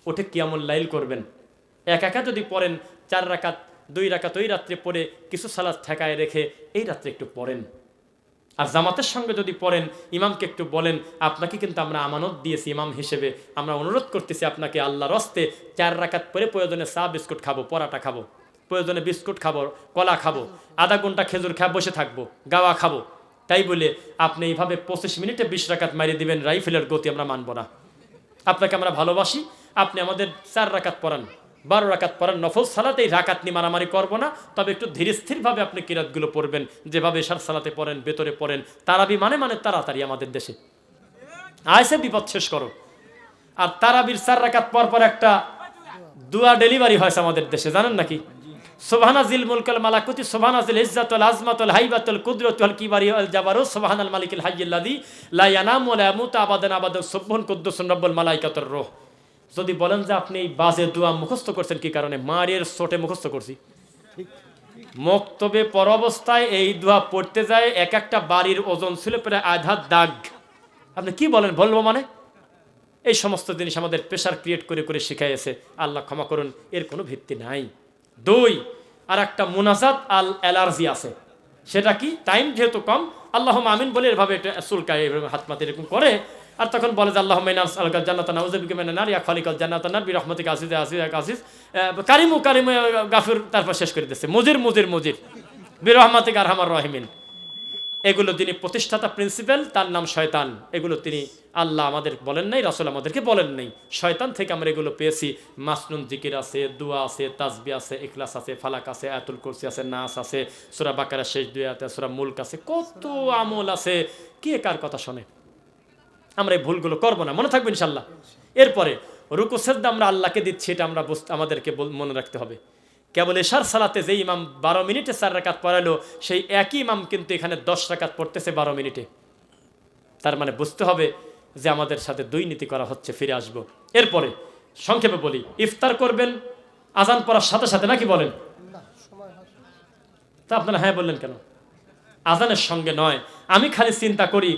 উঠে কিয়ামুল লাইল করবেন। একা যদি পড়েন 4 রাকাত 2 রাকাত ওই রাত্রে পড়ে কিছু সালাত ঠেকায় রেখে এই রাত্রে একটু পড়েন। আর জামাতের সঙ্গে যদি পড়েন ইমামকে একটু বলেন আপনাকে কিন্তু আমরা আমানত দিয়েছি ইমাম হিসেবে, আমরা অনুরোধ করতেছি আপনাকে আল্লাহর হস্তে 4 রাকাত পরে প্রয়োজনে চা বিস্কুট খাবো, পরাটা খাবো, প্রয়োজনে বিস্কুট খাবো, কলা খাবো, আধা ঘন্টা খেজুর খায় বসে থাকবো, গাওয়া খাবো। তাই বলে আপনি এইভাবে 25 মিনিটে 20 রাকাত মারিয়ে দিবেন, রাইফেলের গতি আমরা মানব না। আপনাকে আমরা ভালোবাসি, আপনি আমাদের 4 রাকাত পড়ান, 12 রাকাত পড়ান নফল সালাতে, এই রাকাত নিয়ে মারামারি করবো না। তবে একটু ধীর স্থিরভাবে আপনি কিরাতগুলো পড়বেন, যেভাবে এশার সালাতে পড়েন, ভেতরে পড়েন। তারাবি মানে তাড়াতাড়ি আমাদের দেশে আয়সে বিপদ শেষ করো। আর তারাবির 4 রাকাত পর একটা দুয়া ডেলিভারি হয়েছে আমাদের দেশে, জানেন নাকি? সুবহানা জিল মুলকুল মালাকুতি, সুবহানা জিল ইজ্জাতুল আজমাতুল হাইবাতুল কুদরতুল কিবারি আল জাবারু, সুবহানাল মালিকুল হাইয়্যিল্লাযী লা ইয়ানামু ওয়া লা ইয়ামুতু আবাদান আবাদান, সুবহান কুদ্দুসুর রাব্বুল মালাইকাতুর রূহ। যদি বলেন যে আপনি এই বাজে দোয়া মুখস্থ করছেন কি কারণে, মারের চোটে মুখস্থ করছি। মক্তবে পর অবস্থায় এই দোয়া পড়তে যায় এক একটা বাড়ির ওজন ছিল প্রায় আধা দাগ। আপনি কি বলেন, বলবো মানে? এই সমস্ত জিনিস আমাদের প্রেশার ক্রিয়েট করে করে শিখাইছে, আল্লাহ ক্ষমা করুন, এর কোনো ভিত্তি নাই। 2 আর একটা মুনাজাত আল অ্যালার্জি আছে, সেটা কি? টাইম যেহেতু কম, আল্লাহুম্মা আমিন বলে এভাবে এটা চুলকায়, হাত মাতে এরকম করে, আর তখন বলে যে আল্লাহুম্মা ইন্না নাসআলুকা জান্নাতান নাউযু বিকা মিনান নার, ইয়া খালিকাল জান্নাতান নার বিরহমাতিকা আজিজ আজিজ আজিজ কারিমু কারিমু গাফির, তারপর শেষ করে দিয়েছে মুজির মুজির মুজির বিরহমাতিকা আরহামার রাহিমিন। এগুলো তিনি প্রতিষ্ঠাতা প্রিন্সিপাল, তার নাম শয়তান। এগুলো তিনি আল্লাহ আমাদের বলেন নাই, রাসূল আমাদেরকে বলেন নাই, শয়তান থেকে আমরা এগুলো পেয়েছি। মাসনুন জিকির আছে, দোয়া আছে, তাসবিহ আছে, ইখলাস আছে, ফালাক আছে, আয়াতুল কুরসি আছে, নাস আছে, সূরা বাকারা শেষ 2 আয়াত, সূরা মুলক আছে, কত আমল আছে, কে কার কথা শোনে? আমরা এই ভুলগুলো করবো না, মনে থাকবে ইনশাল্লাহ। এরপরে রুকু সেজদা আমরা আল্লাহকে দিচ্ছি, এটা আমরা আমাদেরকে মনে রাখতে হবে। কেবল এশার সালাতে যে ইমাম 12 মিনিটে 4 রাকাত পড়ালো, সেই একই ইমাম কিন্তু এখানে 10 রাকাত পড়তেছে 12 মিনিটে। তার মানে বুঝতে হবে যে আমাদের সাথে 2 নীতি করা হচ্ছে। ফিরে আসব। এরপরে সংক্ষেপে বলি, ইফতার করবেন আজান পড়ার সাথে সাথে, নাকি বলেন? তা আপনারা হ্যাঁ বললেন কেন? আজানের সঙ্গে নয়। আমি খালি চিন্তা করি,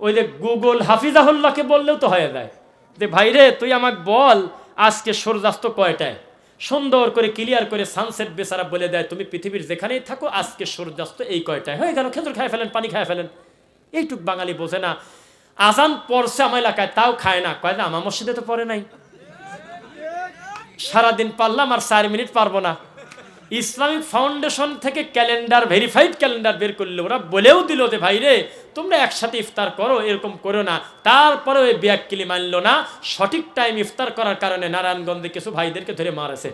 ওই যে গুগল হাফিজাহুল্লাহকে বললেও তো হয়ে যায় যে ভাইরে তুই আমাকে বল আজকে সূর্যাস্ত কয়টায়, সুন্দর করে ক্লিয়ার করে সানসেট বেচারা বলে দেয়, তুমি পৃথিবীর যেখানেই থাকো আজকে সূর্যাস্ত এই কয়টায়, হয়ে গেল। খেজুর খায় ফেলেন, পানি খায় ফেলেন। এইটুক বাঙালি বোঝে না। আজান পড়ছে আমার এলাকায়, তাও খায় না, কয় না আমার মসজিদে তো পড়ে নাই। সারাদিন পারলাম আর 4 মিনিট পারবো না। ইসলামিক ফাউন্ডেশন থেকে ক্যালেন্ডার, ভেরিফাইড ক্যালেন্ডার বের করলে ওরা বলেও দিল যে ভাই রে তোমরা একসাথে ইফতার করো, এরকম করো না। তারপরে ওই ব্যাককিলি মানলো না। সঠিক টাইম ইফতার করার কারণে নারায়ণগঞ্জে কিছু ভাইদেরকে ধরে মারেছে।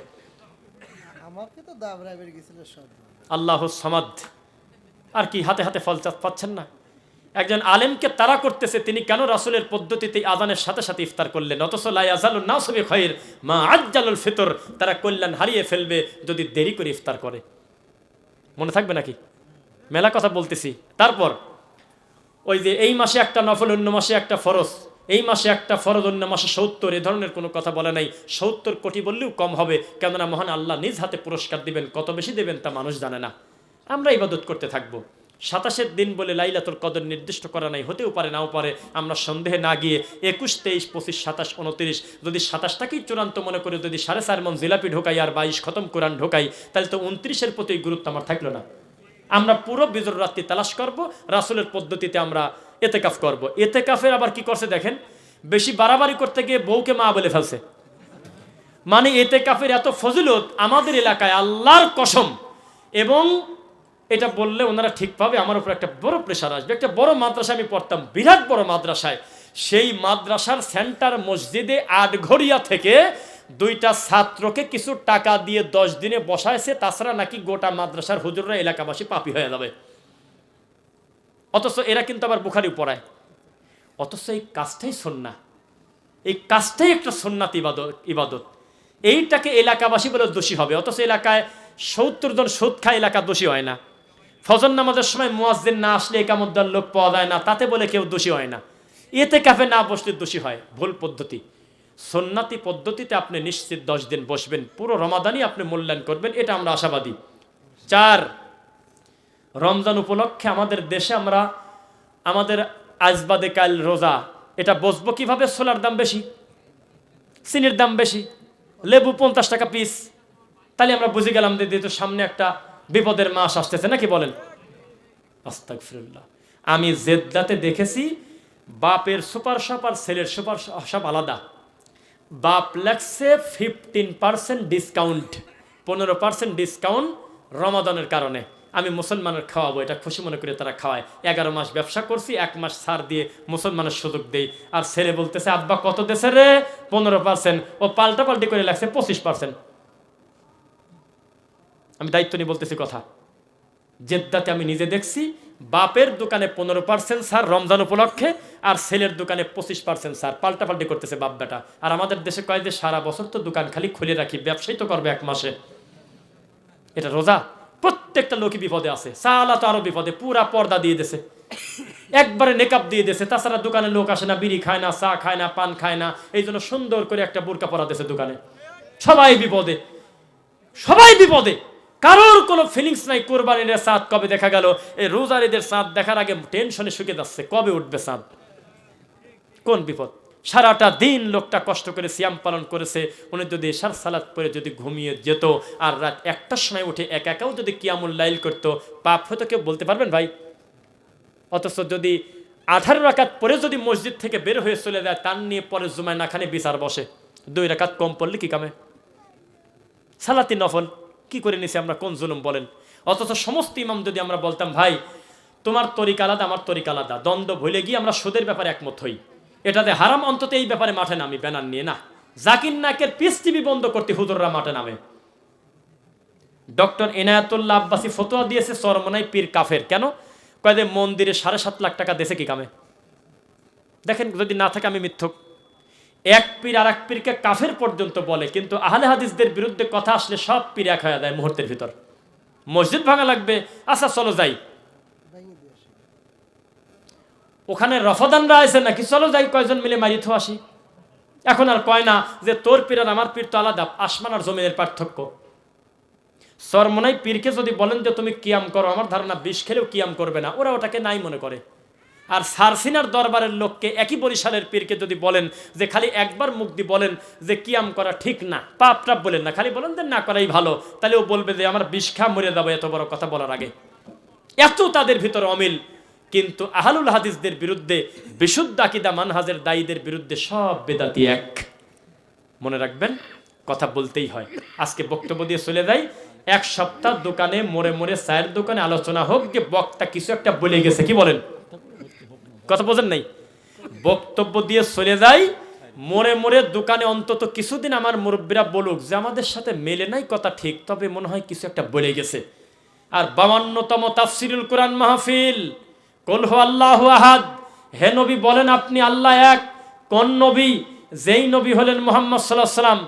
আল্লাহ সামাদ। আর কি হাতে হাতে ফল পাচ্ছেন না? একজন আলেমকে তারা করতেছে, তিনি কেন রাসূলের পদ্ধতিতে আজানের সাথে সাথে ইফতার করলেন? অথচ লা ইয়াজালুন নাসু বিখাইর মা আজ্জালুল ফিতর, তারা কল্যাণ হারিয়ে ফেলবে যদি দেরি করে ইফতার করে। মনে থাকবে নাকি? মেলা কথা বলতেছি। তারপর ওই যে এই মাসে একটা নফল, অন্য মাসে একটা ফরজ, এই মাসে একটা ফরজ, অন্য মাসে 70, এ ধরনের কোনো কথা বলে নাই। 70 কোটি বললেও কম হবে, কেননা মহান আল্লাহ নিজ হাতে পুরস্কার দিবেন, কত বেশি দেবেন তা মানুষ জানে না। আমরা ইবাদত করতে থাকবো। 27 দিন বলে লাইলাতুল কদর নির্দিষ্ট করা নাই, হতেও পারে নাও পারে। আমরা সন্দেহে না গিয়ে 21, 23, 25, 27, 29, যদি 27টাকেই চূড়ান্ত মনে করে যদি 4.5 মণ জিলাপি ঢোকাই আর 22 খতম কোরআন ঢোকাই, তাহলে তো 29-এর প্রতি গুরুত্ব আমার থাকলো না। আমরা পুরো বিজর রাত্রি তালাশ করব, রাসূলের পদ্ধতিতে আমরা এতেকাফ করব। এতেকাফের আবার কি করছে দেখেন, বেশি বাড়াবাড়ি করতে গিয়ে বউকে মা বলে ফেলছে। মানে এতেকাফের এত ফজিলত আমাদের এলাকায়, আল্লাহর কসম। এবং এটা বললে ওনারা ঠিক পাবে, আমার উপর একটা বড় প্রেশার আসবে। একটা বড় মাদ্রাসায় আমি পড়তাম, বিরাট বড় মাদ্রাসায়। সেই মাদ্রাসার সেন্টার মসজিদে আটঘরিয়া থেকে 2টা ছাত্রকে কিছু টাকা দিয়ে 10 দিনে বসাইছে, তাছাড়া নাকি গোটা মাদ্রাসার হুজুররা এলাকাবাসী পাপী হয়ে যাবে। অথচ এরা কিন্তু আবার বুখারি পড়ায়। অথচ এই কাজটাই সুন্নাহ, এই কাজটাই একটা সুন্নাত ইবাদত। এইটাকে এলাকাবাসী বলে দোষী হবে। অথচ এলাকায় 70 জন সুদ খায়, এলাকা দোষী হয় না। ফজর নামাজের সময় মুয়াজ্জিন না আসলে একামত দেওয়ার লোক পাওয়া যায় না, তাতে বলে কেউ দোষী হয় না। ইতিকাফে না বসলে দোষী হয়, ভুল পদ্ধতি। সুন্নাতি পদ্ধতিতে আপনি নিশ্চিত 10 দিন বসবেন, পুরো রমাদানই আপনি মূল্যায়ন করবেন, এটা আমরা আশাবাদী। 4, রমজান উপলক্ষে আমাদের দেশে আমরা আমাদের আজ বাদে কাল রোজা, এটা বসবো কিভাবে? ছোলার দাম বেশি, চিনির দাম বেশি, লেবু 50 টাকা পিস। তাহলে আমরা বুঝে গেলাম যে তো সামনে একটা বিপদের মাস আসতেছে, নাকি বলেন? আস্তাগফিরুল্লাহ। আমি জেদ্দাতে দেখেছি বাপের সুপার শপ আর ছেলের সুপার শপ আলাদা। বাপ লাগছে 15% ডিসকাউন্ট, 15% ডিসকাউন্ট রমাদানের কারণে। আমি মুসলমানের খাওয়াবো, এটা খুশি মনে করে তারা খাওয়ায়। 11 মাস ব্যবসা করছি, 1 মাস ছাড় দিয়ে মুসলমানের সুযোগ দেই। আর ছেলে বলতেছে আব্বা কত দেশে রে? 15%। ও পাল্টাপাল্টি করে লাগছে 25%। আমি দায়িত্ব নিয়ে বলতেছি কথা। জেদ্দাতে আমি নিজে দেখছি বাপের দোকানে 15% ছাড় রমজান উপলক্ষে, আর ছেলের দোকানে 25% ছাড়। পাল্টাপাল্টি করতেছে বাপ বেটা। আর আমাদের দেশে কয় যে সারা বছর তো দোকান খালি খুলে রাখি, ব্যবসায়ী তো করবে 1 মাসে। এটা রোজা? প্রত্যেকটা লোকই বিপদে আছে। সালা তো আরো বিপদে, পুরা পর্দা দিয়ে দিয়েছে, একবারে নেকাব দিয়ে দিয়েছে। তাছাড়া দোকানে লোক আসে না, বিড়ি খায় না, চা খায় না, পান খায় না। এই জন্য সুন্দর করে একটা বোরকা পরা দিয়েছে দোকানে। সবাই বিপদে, সবাই বিপদে, কারোর কোনো ফিলিংস নাই। কোরবানির চাঁদ কবে দেখা গেল? এই রোজার ঈদের চাঁদ দেখার আগে টেনশনে শুকিয়ে যাচ্ছে, কবে উঠবে চাঁদ। কোন বিপদ! সারাটা দিন লোকটা কষ্ট করে সিয়াম পালন করেছে। উনি যদি এশার সালাত পরে যদি ঘুমিয়ে যেত আর রাত 1টার সময় উঠে একাও যদি কিয়ামুল লাইল করতো, পাপ হয়তো কেউ বলতে পারবেন ভাই? অথচ যদি 18 রাকাত পরে যদি মসজিদ থেকে বের হয়ে চলে যায়, তার নিয়ে পরে জুমায় না খানে বিচার বসে। 2 রাকাত কম পড়লে কি কামে? সালাতি নফল কি করে নিছি আমরা, কোন জুলুম বলেন? অথচ সমস্ত ইমাম যদি আমরা বলতাম ভাই তোমার তরিকা আলাদা, আমার তরিকা আলাদা, দ্বন্দ্ব ভুলে গিয়ে আমরা সুদের ব্যাপারে একমত হই, এটাতে হারাম, অন্তত এই ব্যাপারে মাঠে নামি ব্যানার নিয়ে। না, জাকির নাকের পিস টিভি বন্ধ করতে হুজুররা মাঠে নামে। ডক্টর এনায়েতুল্লাহ আব্বাসী ফতোয়া দিয়েছে চরমনাই পীর কাফের। কেন? কয় যে মন্দিরে 7.5 লাখ টাকা দেশে কি কামে? দেখেন, যদি না থাকে আমি মিথ্যক। এক পীর আর এক পীরকে কাফের পর্যন্ত বলে, কিন্তু আহলে হাদিসদের বিরুদ্ধে কথা আসলে সব পীর এক হয়ে যায় মুহূর্তের ভিতর। মসজিদ ভাঙা লাগবে, আচ্ছা চলো যাই। ওখানে রফাদানরা আছে নাকি, চলো যাই কয়জন মিলে মারি থো আসি। এখন আর কয় না যে তোর পীর আর আমার পীর তো আলাদা, আসমান আর জমিনের পার্থক্য। চরমনাই পীরকে যদি বলেন যে তুমি কিয়াম করো, আমার ধারণা 20 খেলেও কিয়াম করবে না, ওরা ওটাকে নাই মনে করে। আর সারসিনার দরবারের লোককে, একই বরিশালের পীরকে যদি বলেন যে খালি একবার মুখ দিয়ে বলেন যে কিয়াম করা ঠিক না, পাপ টাপ বলেন না, খালি বলেন যে না করাই ভালো, তাহলে ও বলবে যে আমার 20 খা মরে যাবো, এত বড় কথা বলার আগে। এত তাদের ভিতরে অমিল। কিন্তু আহলুল হাদিসদের বিরুদ্ধে, বিশুদ্ধ আকীদা মানহাজের দায়ীদের বিরুদ্ধে সব বেদাতি এক। মনে রাখবেন, কথা বলতেই হয়। আজকে বক্তব্য দিয়ে চলে যাই। 1 সপ্তাহ দোকানে মোড়ে মোড়ে চায়ের দোকানে আলোচনা হোক যে বক্তা কিছু একটা বলে গেছে, কি বলেন? কথা বোঝেন নাই? বক্তব্য দিয়ে চলে যাই, মোড়ে মোড়ে দোকানে অন্তত কিছুদিন আমার মুরব্বীরা বলুক যে আমাদের সাথে মেলে নাই কথা ঠিক, তবে মনে হয় কিছু একটা বলে গেছে। আর 52তম তাফসিরুল কোরআন মাহফিল, কুল হু আল্লাহু আহাদ, হে নবী বলেন আপনি আল্লাহ এক। কোন নবী? যেই নবী হলেন মুহাম্মদ সাল্লাল্লাহু আলাইহি ওয়াসাল্লাম।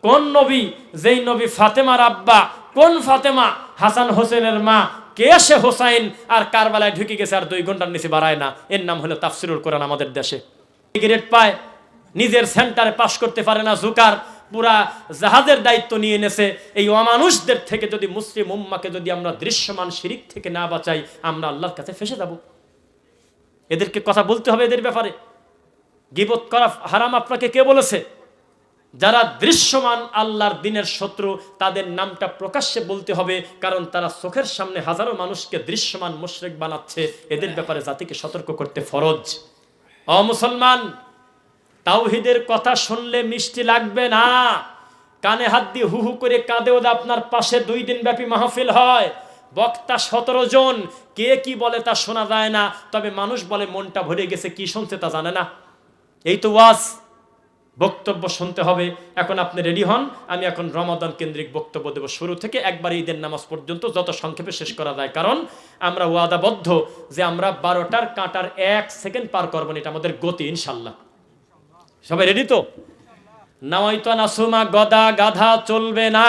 কোন নবী? যেই নবী ফাতেমার আব্বা। কোন ফাতেমা? হাসান হোসেনের মা। কে সে হোসাইন? আর কারবালায় ঢুকে গেছে আর 2 ঘন্টার নিচে বাড়ায় না। এর নাম হলো তাফসিরুল কোরআন। আমাদের দেশে গ্রেড পায়, নিজের সেন্টারে পাশ করতে পারে না, জুকার পুরা জাহাজের দায়িত্ব নিয়ে নেছে। এই অমানুষদের থেকে যদি মুসলিম উম্মাকে যদি আমরা দৃশ্যমান শিরিক থেকে না বাঁচাই, আমরা আল্লাহর কাছে ফেসে যাব। এদেরকে কথা বলতে হবে এদের ব্যাপারে। গীবত করা হারাম আপনাকে কে বলেছে? যারা দৃশ্যমান আল্লাহর দিনের শত্রু, তাদের নামটা প্রকাশ্যে বলতে হবে, কারণ তারা চোখের সামনে হাজারো মানুষকে দৃশ্যমান মুশরিক বানাচ্ছে। এদের ব্যাপারে জাতিকে সতর্ক করতে ফরজ। ও মুসলমান, তাওহীদের কথা শুনলে মিষ্টি লাগবে না, কানে হাত দিয়ে হু হু করে কাঁদেও। আপনার পাশে 2 দিন ব্যাপী মাহফিল হয়, বক্তা 17 জন, কে কি বলে তা শোনা যায় না, তবে মানুষ বলে মনটা ভরে গেছে, কি শুনছে তা জানে না। এই তো ওয়াজ, বক্তব্য শুনতে হবে। এখন আপনি রেডি হন, আমি এখন রমাদান কেন্দ্রিক বক্তব্য দেব, শুরু থেকে একবার ঈদের নামাজ পর্যন্ত, যত সংক্ষেপে শেষ করা যায়। কারণ আমরা ওয়াদাবদ্ধ যে আমরা 12টার কাঁটার 1 সেকেন্ড পার করবো না, এটা আমাদের গতি ইনশাল্লাহ। সবাই রেডি তো? নাওয়াইতু নাসুমা, গদা গাধা চলবে না।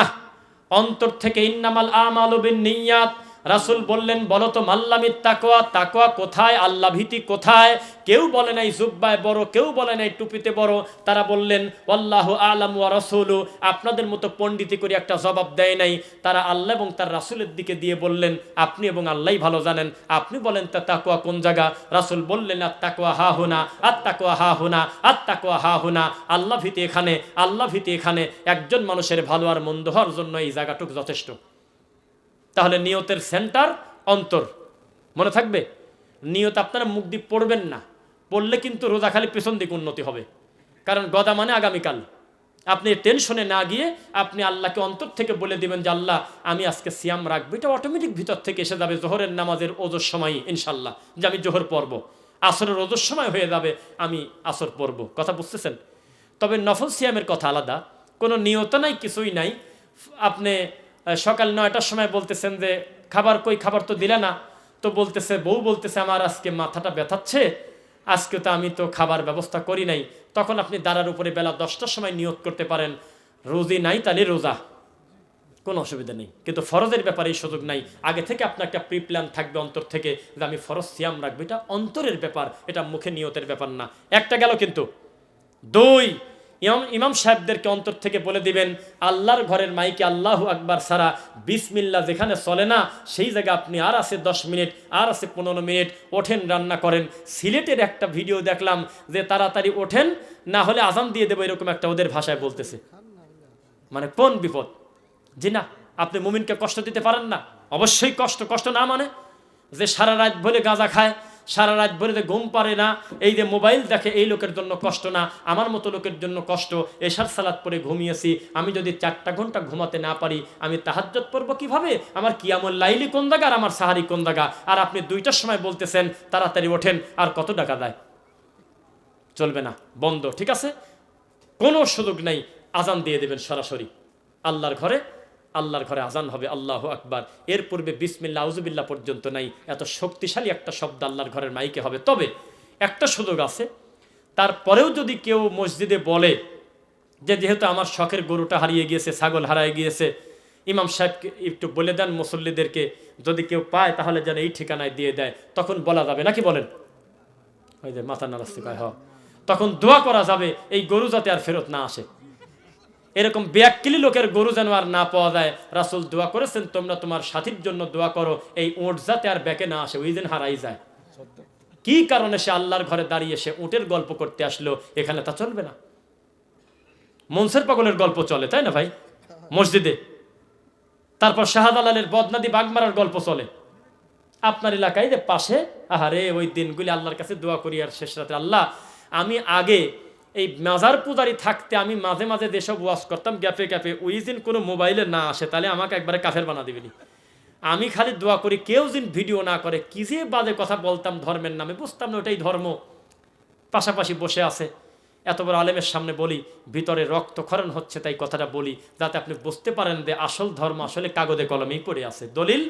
অন্তর থেকে ইন্নামাল আমালু বিন্নিয়াত, রাসূল বললেন, বলো তো মাল্লামিত তাকওয়া, তাকওয়া কোথায়, আল্লাহ ভীতি কোথায়? কেউ বলে নাই জুব্বায় বড়, কেউ বলে নাই টুপিতে বড়। তারা বললেন ওয়াল্লাহু আ'লামু ওয়া রাসূলু। আপনাদের মতো পণ্ডিতি করে একটা জবাব দেয় নাই, তারা আল্লাহ এবং তার রাসূলের দিকে দিয়ে বললেন, আপনি এবং আল্লাহই ভালো জানেন, আপনি বলেন তা তাকওয়া কোন জায়গা? রাসূল বললেন আত তাকওয়া হা হুনা, আত তাকওয়া হা হুনা, আত তাকওয়া হা হুনা। আল্লাহ ভীতি এখানে, আল্লাহ ভীতি এখানে। একজন মানুষের ভালো আর মন্দ হওয়ার জন্য এই জায়গাটুকু যথেষ্ট। তাহলে নিয়তের সেন্টার অন্তর, মনে থাকবে। নিয়ত আপনারা মুখ দিয়ে পড়বেন না, পড়লে কিন্তু রোজা খালি পেছন দিকে উন্নতি হবে। কারণ গদা মানে আগামীকাল। আপনি টেনশনে না গিয়ে আপনি আল্লাহকে অন্তর থেকে বলে দিবেন যে আল্লাহ আমি আজকে সিয়াম রাখবো। এটা অটোমেটিক ভিতর থেকে এসে যাবে। জোহরের নামাজের ওজোর সময় ইনশাল্লাহ যে আমি জোহর পড়বো, আসরের ওজোর সময় হয়ে যাবে আমি আসর পড়বো। কথা বুঝতেছেন? তবে নফল সিয়ামের কথা আলাদা, কোনো নিয়ত নাই, কিছুই নাই। আপনি সকাল 9টার সময় বলতেছেন যে খাবার কই, খাবার তো দিলে না, তো বলতেছে বউ বলতেছে আমার আজকে মাথাটা ব্যথাচ্ছে, আজকে তো আমি তো খাবার ব্যবস্থা করি নাই। তখন আপনি দাঁড়ার উপরে বেলা 10টার সময় নিয়ত করতে পারেন। রোজী নাই তাহলে রোজা, কোনো অসুবিধা নেই। কিন্তু ফরজের ব্যাপারে এই সুযোগ নাই। আগে থেকে আপনার একটা প্রি প্ল্যান থাকবে অন্তর থেকে যে আমি ফরজ সিয়াম রাখবো। এটা অন্তরের ব্যাপার, এটা মুখে নিয়তের ব্যাপার না। একটা গেল। কিন্তু 2, ইমাম সাহেবদেরকে অন্তর থেকে বলে দিবেন আল্লাহর ঘরের মাইকে আল্লাহু আকবার সারা বিসমিল্লাহ যেখানে চলে না, সেই জায়গায় আপনি আর আছে 10 মিনিট, আর আছে 15 মিনিট, ওঠেন রান্না করেন। সিলেটের একটা ভিডিও দেখলাম যে তাড়াতাড়ি ওঠেন না হলে আজান দিয়ে দেবো, এরকম একটা ওদের ভাষায় বলতেছে। মানে কোন বিপদ? জি না, আপনি মুমিনকে কষ্ট দিতে পারেন না। অবশ্যই কষ্ট, কষ্ট না মানে যে সারা রাত ভরে গাঁজা খায়, সারা রাত ভরে যে ঘুম পারে না, এই যে মোবাইল দেখে, এই লোকের জন্য কষ্ট না। আমার মতো লোকের জন্য কষ্ট। এশার সালাত পরে ঘুমিয়েছি, আমি যদি 4টা ঘন্টা ঘুমাতে না পারি আমি তাহাজ্জুদ পড়বো কিভাবে? আমার কিয়ামুল লাইলি কোন জায়গা আর আমার সাহারি কোন জায়গা? আর আপনি 2টার সময় বলতেছেন তাড়াতাড়ি ওঠেন, আর কত টাকা দেয়? চলবে না, বন্ধ। ঠিক আছে, কোনো সুযোগ নেই। আজান দিয়ে দেবেন সরাসরি আল্লাহর ঘরে। আল্লাহর ঘরে আজান হবে আল্লাহু আকবার। এর পূর্বে বিসমিল্লাহ আউযুবিল্লাহ পর্যন্ত নাই। এত শক্তিশালী একটা শব্দ আল্লাহর ঘরের মাইকে হবে। তবে একটা সুযোগ আছে, তারপরেও যদি কেউ মসজিদে বলে যে যেহেতু আমার শখের গরুটা হারিয়ে গিয়েছে, ছাগল হারিয়ে গিয়েছে, ইমাম সাহেবকে একটু বলে দেন মুসল্লিদেরকে যদি কেউ পায় তাহলে যেন এই ঠিকানায় দিয়ে দেয়, তখন বলা যাবে নাকি বলেন? ওই যে মাথা নাড়াচ্ছে কয়, তখন দোয়া করা যাবে এই গরু যাতে আর ফেরত না আসে। এরকম বেয়াক্কিলি লোকের গরু যেন আর না পাওয়া যায়। রাসূল দোয়া করেছেন তোমরা তোমার সাথীর জন্য দোয়া করো এই উট যাতে আর ব্যাকে না আসে, ওই দিন হারাই যায়। কি কারণে সে আল্লাহর ঘরে দাঁড়িয়ে সে উটের গল্প করতে আসলো, এখানে তা চলবে না। মনসের পাগলের গল্প চলে, তাই না ভাই, মসজিদে। তারপর শাহজালালের বদনাদি বাগমারার গল্প চলে আপনার এলাকায় যে পাশে। আহারে ওই দিনগুলি আল্লাহর কাছে দোয়া করি আর শেষ রাতে, আল্লাহ আমি আগে এই মাজার পূজারি থাকতে আমি মাঝে মাঝে যেসব ওয়াজ করতাম গ্যাপে গ্যাপে, ওই দিন কোনো মোবাইলে না আসে তাহলে আমাকে একবারে কাফের বানা দিবেনি। আমি খালি দোয়া করি কেউ যেন ভিডিও না করে। কি যে বাজে কথা বলতাম ধর্মের নামে, বুঝতাম না ওটাই ধর্ম। পাশাপাশি বসে আছে এত বড় আলেমের সামনে বলি, ভিতরে রক্তক্ষরণ হচ্ছে, তাই কথাটা বলি যাতে আপনি বুঝতে পারেন যে আসল ধর্ম আসলে কাগজে কলমেই পড়ে আছে। দলিল,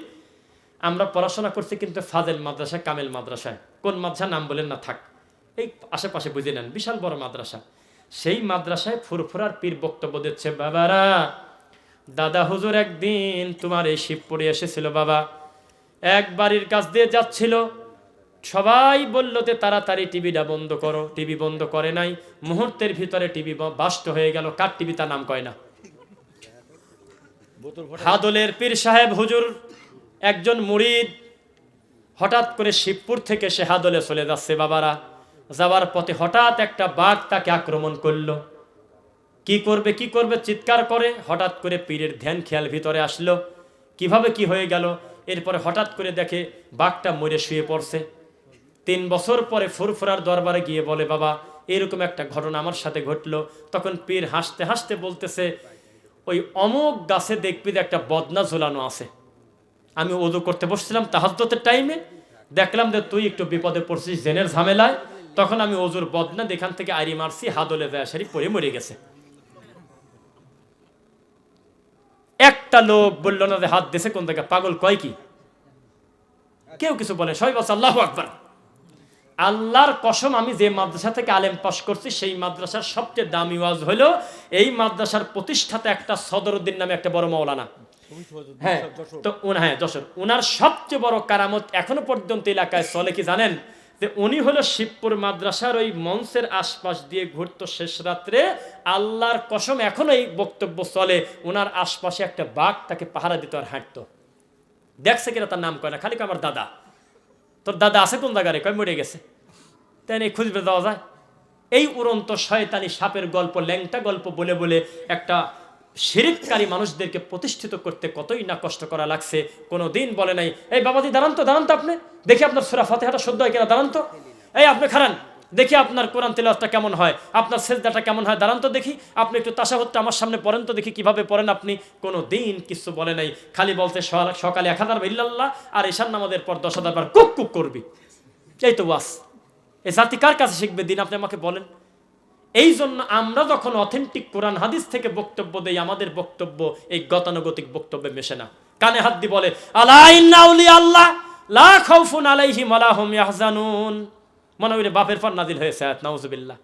আমরা পড়াশোনা করছি কিন্তু ফাজেল মাদ্রাসায়, কামেল মাদ্রাসায়। কোন মাদ্রাসা নাম বলেন না থাক, এই আশেপাশে বুঝে নেন, বিশাল বড় মাদ্রাসা। সেই মাদ্রাসায় ফুরফুরার পীর বক্তব্য দিচ্ছে, বাবারা দাদা হুজুর একদিন তোমার এই শিবপুরে এসেছিল বাবা, এক বাড়ির কাছ দিয়ে যাচ্ছিল, সবাই বলল যে তাড়াতাড়ি টিভিটা বন্ধ করো। টিভি বন্ধ করে নাই, মুহূর্তের ভিতরে টিভি বাস্ট হয়ে গেল। কার টিভি তা নাম কয় না। হাদলের পীর সাহেব হুজুর একজন মুরিদ, হঠাৎ করে শিবপুর থেকে সে হাদলে চলে যাচ্ছে বাবারা। যাওয়ার পথে হঠাৎ একটা বাঘ তাকে আক্রমণ করলো। কি করবে কি করবে চিৎকার করে, হঠাৎ করে পীরের ধ্যান খেয়াল ভিতরে আসলো কিভাবে কি হয়ে গেল। এরপরে হঠাৎ করে দেখে বাঘটা মরে শুয়ে পড়ছে। 3 বছর পরে ফুরফুরার দরবারে গিয়ে বলে, বাবা এরকম একটা ঘটনা আমার সাথে ঘটলো। তখন পীর হাসতে হাসতে বলতেছে, ওই অমুক গাছে দেখবি একটা বদনা ঝোলানো আছে। আমি ওযু করতে বসছিলাম তাহাজ্জুদের টাইমে, দেখলাম যে তুই একটু বিপদে পড়ছিস জেনের ঝামেলায়, তখন আমি ওযুর বদনা এখান থেকে আইরি মারছি, হাদলে যায় সারি পরে মরে গেছে। একটা লোক বলল না যে হাত দেশে কোন জায়গায়, পাগল কয় কি? কেউ কিছু বলে, সবাই বলছে আল্লাহু আকবার। আল্লাহর কসম, আমি যে মাদ্রাসা থেকে আলেম পাশ করছি সেই মাদ্রাসার সবচেয়ে দামি ওয়াজ হলো এই মাদ্রাসার প্রতিষ্ঠাতা একটা সদরুদ্দিন নামে একটা বড় মাওলানা। হ্যাঁ, তো হ্যাঁ যশোর, ওনার সবচেয়ে বড় কারামত এখনো পর্যন্ত এলাকায় চলে কি জানেন, যে উনি হলো শিবপুর মাদ্রাসার ওই মঞ্চের আশপাশ দিয়ে ঘুরতো শেষ রাত্রে। আল্লাহর কসম এখনো এই বক্তব্য চলে, ওনার আশপাশে একটা বাঘ তাকে পাহারা দিত আর হাঁটতো। দেখছে কিনা তার নাম কয় না, খালি আমার দাদা। তোর দাদা আছে কোন জায়গায় রে? কয় মরে গেছে। তাই এই খুঁজবে দেওয়া যায়? এই উড়ন্ত শয়তানি সাপের গল্প, ল্যাংটা গল্প বলে বলে একটা শিরিককারী মানুষদেরকে প্রতিষ্ঠিত করতে কতই না কষ্ট করা লাগছে। কোনো দিন বলে নাই, এই বাবাজি দাঁড়ান তো আপনি দেখি আপনার সূরা ফাতিহাটা শুদ্ধ হয় কিনা, দাঁড়ান তো, এই আপনি খারান দেখি আপনার কোরআন তিলাওয়াতটা কেমন হয়, আপনার সেজদাটা কেমন হয়, দাঁড়ান তো দেখি, আপনি একটু তাশাহুদটা আমার সামনে পড়েন তো দেখি কিভাবে পড়েন আপনি। কোনো দিন কিছু বলে নাই, খালি বলতে সকালে 1000 ইল্লাল্লাহ আর ঈশান নামাজের পর 10,000 বার কুক কুক করবি। এই তো ওয়াস। এই জাতি কার কাছে শিখবে দিন, আপনি আমাকে বলেন। এই জন্য আমরা যখন অথেন্টিক কোরআন হাদিস থেকে বক্তব্য দেই, আমাদের বক্তব্য এই গতানুগতিক বক্তব্যে মেশে না। কানে হাত দিয়ে বলে আলা ইন্না আউলিয়া আল্লাহ লা খাউফুন আলাইহিম ওয়া লা হুম ইয়াহজানুন, মনে হইলে বাপের পর নাজিল হয়েছে আয়াত, নাউজুবিল্লাহ।